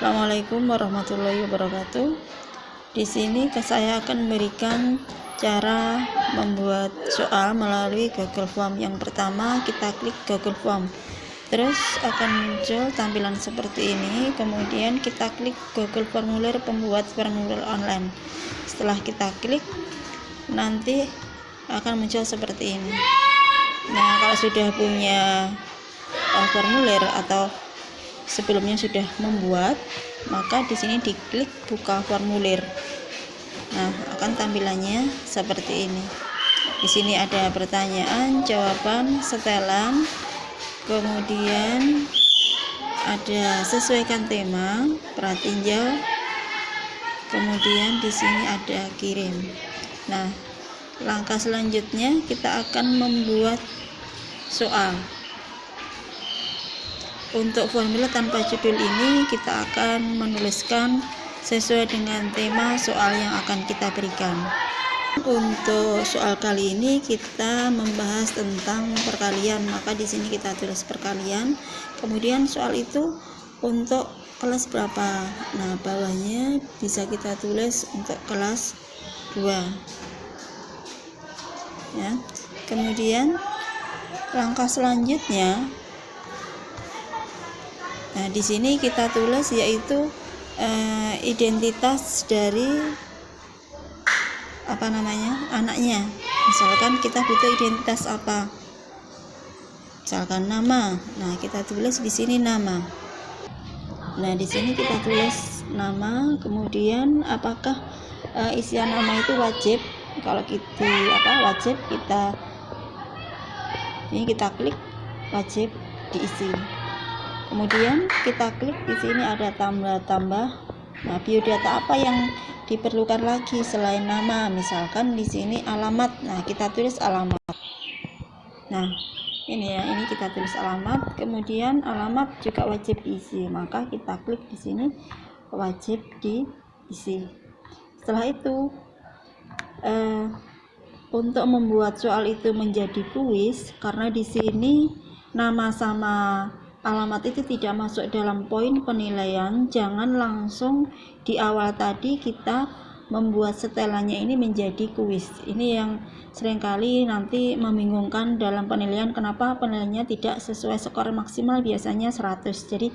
Assalamualaikum warahmatullahi wabarakatuh. Di sini saya akan memberikan cara membuat soal melalui Google Form. Yang pertama, kita klik Google Form. Terus akan muncul tampilan seperti ini. Kemudian kita klik Google Formulir pembuat formulir online. Setelah kita klik, nanti akan muncul seperti ini. Nah, kalau sudah punya formulir atau sebelumnya sudah membuat, maka di sini diklik buka formulir. Nah, akan tampilannya seperti ini. Di sini ada pertanyaan, jawaban, setelan, kemudian ada sesuaikan tema, pratinjau, kemudian di sini ada kirim. Nah, langkah selanjutnya kita akan membuat soal. Untuk formulir tanpa judul ini kita akan menuliskan sesuai dengan tema soal yang akan kita berikan. Untuk soal kali ini kita membahas tentang perkalian, maka di sini kita tulis perkalian. Kemudian soal itu untuk kelas berapa? Nah, bawahnya bisa kita tulis untuk kelas 2. Ya. Kemudian langkah selanjutnya, nah di sini kita tulis yaitu identitas dari anaknya. Misalkan kita butuh identitas apa? Misalkan nama. Nah, kita tulis di sini nama. Nah, di sini kita tulis nama, kemudian apakah isian nama itu wajib? Kalau wajib, kita klik wajib diisi. Kemudian kita klik di sini ada tambah. Nah, biodata apa yang diperlukan lagi selain nama? Misalkan di sini alamat. Nah, kita tulis alamat. Nah, ini kita tulis alamat. Kemudian alamat juga wajib diisi. Maka kita klik di sini wajib diisi. Setelah itu untuk membuat soal itu menjadi kuis, karena di sini nama sama alamat itu tidak masuk dalam poin penilaian, jangan langsung di awal tadi kita membuat setelannya ini menjadi kuis. Ini yang seringkali nanti membingungkan dalam penilaian, kenapa penilaiannya tidak sesuai skor maksimal biasanya 100. Jadi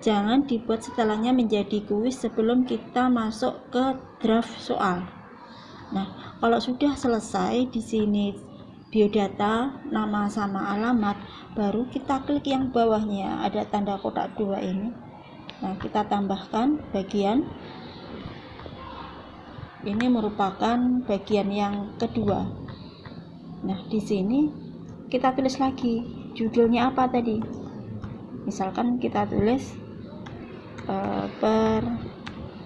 jangan dibuat setelannya menjadi kuis sebelum kita masuk ke draft soal. Nah, kalau sudah selesai di sini biodata, nama sama alamat, baru kita klik yang bawahnya ada tanda kotak 2 ini. Nah, kita tambahkan bagian ini merupakan bagian yang kedua. Nah, di sini kita tulis lagi judulnya apa tadi. Misalkan kita tulis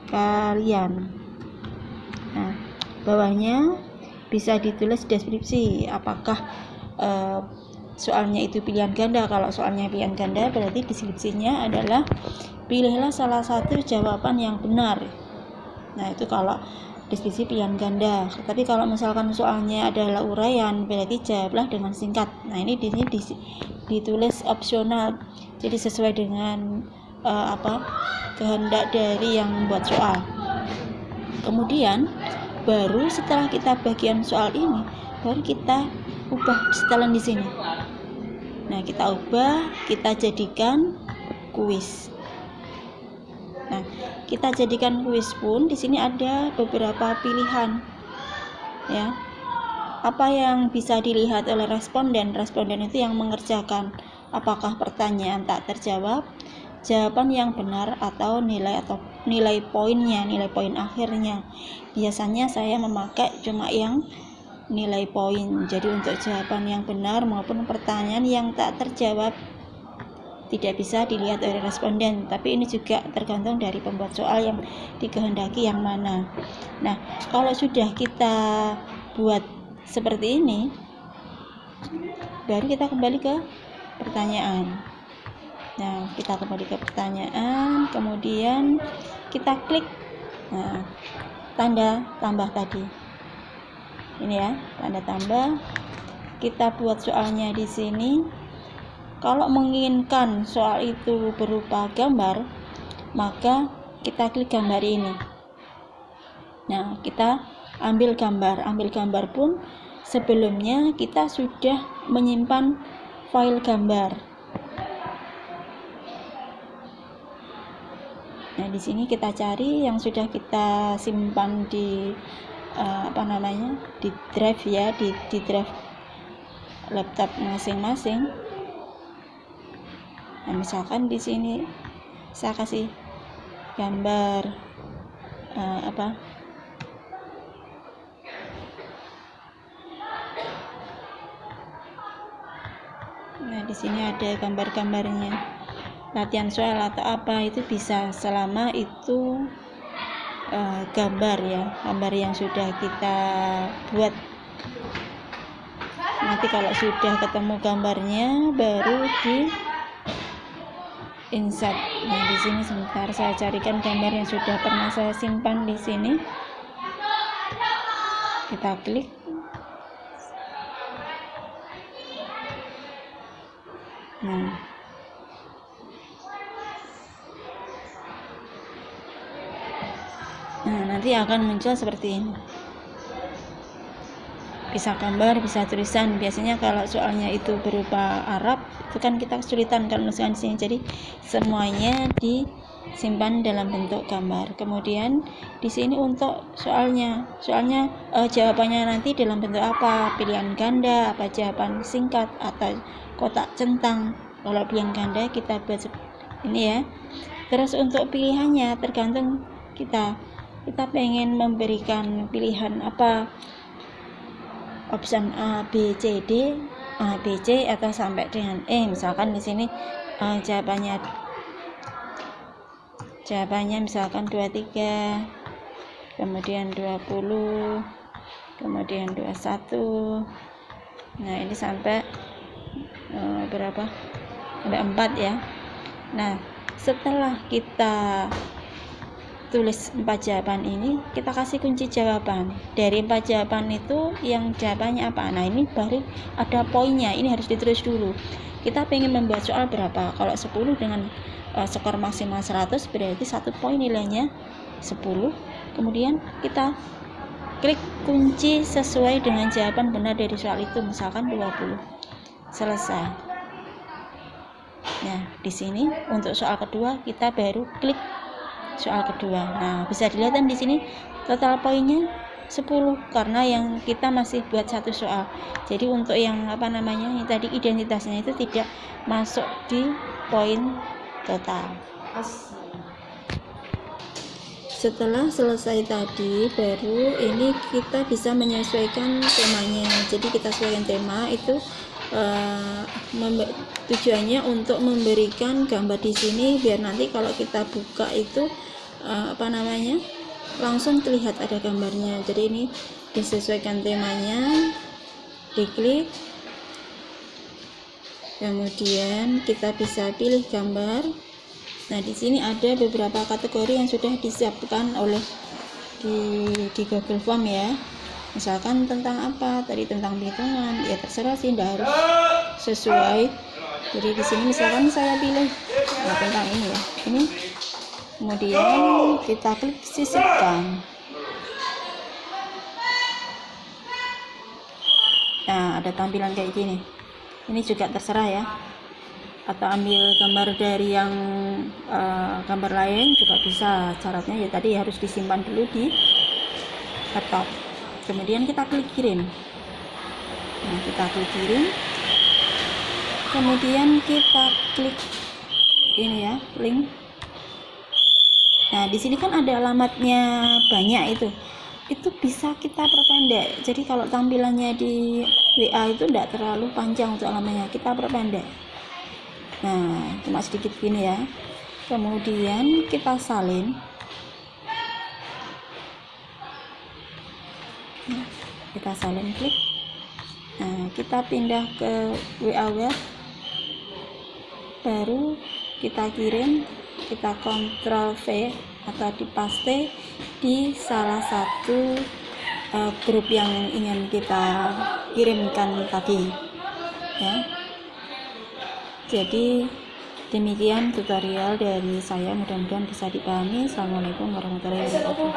perkalian. Nah, bawahnya bisa ditulis deskripsi, apakah soalnya itu pilihan ganda. Kalau soalnya pilihan ganda, berarti deskripsinya adalah pilihlah salah satu jawaban yang benar. Nah, itu kalau deskripsi pilihan ganda. Tapi kalau misalkan soalnya adalah uraian, berarti jawablah dengan singkat. Nah, ini di sini ditulis opsional, jadi sesuai dengan kehendak dari yang membuat soal. Kemudian baru setelah kita bagian soal ini, baru kita ubah setelan di sini. Nah, kita ubah, kita jadikan kuis. Nah, kita jadikan kuis pun di sini ada beberapa pilihan. Ya. Apa yang bisa dilihat oleh responden? Responden itu yang mengerjakan. Apakah pertanyaan tak terjawab, jawaban yang benar, atau nilai poinnya, nilai poin akhirnya. Biasanya saya memakai cuma yang nilai poin. Jadi untuk jawaban yang benar maupun pertanyaan yang tak terjawab tidak bisa dilihat oleh responden, tapi ini juga tergantung dari pembuat soal yang dikehendaki yang mana. Nah, kalau sudah kita buat seperti ini, baru kita kembali ke pertanyaan. Nah, kita kembali ke pertanyaan, kemudian kita klik tanda tambah tadi. Ini ya, tanda tambah. Kita buat soalnya di sini. Kalau menginginkan soal itu berupa gambar, maka kita klik gambar ini. Nah, kita ambil gambar pun sebelumnya kita sudah menyimpan file gambar. Nah, di sini kita cari yang sudah kita simpan di di drive ya, di drive laptop masing-masing. Nah, misalkan di sini saya kasih gambar Nah, di sini ada gambar-gambarnya. Latihan soal atau apa itu bisa, selama itu gambar ya, gambar yang sudah kita buat. Nanti kalau sudah ketemu gambarnya baru di insert. Nah, di sini sebentar saya carikan gambar yang sudah pernah saya simpan di sini. Kita klik. Nah, nanti akan muncul seperti ini. Bisa gambar, bisa tulisan. Biasanya kalau soalnya itu berupa Arab, itu kan kita kesulitan kalau misalkan di sini. Jadi semuanya disimpan dalam bentuk gambar. Kemudian di sini untuk soalnya jawabannya nanti dalam bentuk apa? Pilihan ganda, apa jawaban singkat, atau kotak centang. Kalau pilihan ganda kita buat ini ya. Terus untuk pilihannya tergantung kita pengen memberikan pilihan apa, option A, B, C, D, A, B, C, atau sampai dengan E. Misalkan di sini jawabannya misalkan 23, kemudian 20, kemudian 21. Nah, ini sampai berapa? Sampai 4 ya. Nah, setelah kita tulis 4 jawaban ini, kita kasih kunci jawaban. Dari 4 jawaban itu yang jawabannya apa? Nah, ini baru ada poinnya. Ini harus ditulis dulu. Kita pengen membuat soal berapa? Kalau 10 dengan skor maksimal 100, berarti 1 poin nilainya 10. Kemudian kita klik kunci sesuai dengan jawaban benar dari soal itu, misalkan 20. Selesai. Nah, di sini untuk soal kedua kita baru klik soal kedua. Nah, bisa dilihat kan di sini total poinnya 10 karena yang kita masih buat satu soal. Jadi untuk yang yang tadi identitasnya itu tidak masuk di poin total. Setelah selesai tadi, baru ini kita bisa menyesuaikan temanya. Jadi kita sesuaikan tema itu tujuannya untuk memberikan gambar di sini biar nanti kalau kita buka itu langsung terlihat ada gambarnya. Jadi ini disesuaikan temanya, diklik, kemudian kita bisa pilih gambar. Nah, di sini ada beberapa kategori yang sudah disiapkan oleh di Google Form ya. Misalkan tentang apa? Tadi tentang perhitungan, ya terserah sih, tidak harus sesuai. Jadi di sini misalkan saya pilih tentang ini ya. Ini kemudian kita klik sisipkan. Nah, ada tampilan kayak gini. Ini juga terserah ya. Atau ambil gambar dari yang gambar lain juga bisa. Syaratnya ya tadi harus disimpan dulu di laptop. Kemudian kita klik kirim. Nah, kita klik kirim. Kemudian kita klik ini ya, link. Nah, di sini kan ada alamatnya banyak itu. Itu bisa kita perpendek. Jadi kalau tampilannya di WA itu tidak terlalu panjang untuk alamatnya, kita perpendek. Nah, cuma sedikit gini ya. Kemudian kita salin. Kita salin, klik. Nah, kita pindah ke WA web, baru kita kirim, kita Ctrl V atau dipaste di salah satu grup yang ingin kita kirimkan tadi ya. Jadi demikian tutorial dari saya, mudah-mudahan bisa dipahami. Assalamualaikum warahmatullahi wabarakatuh.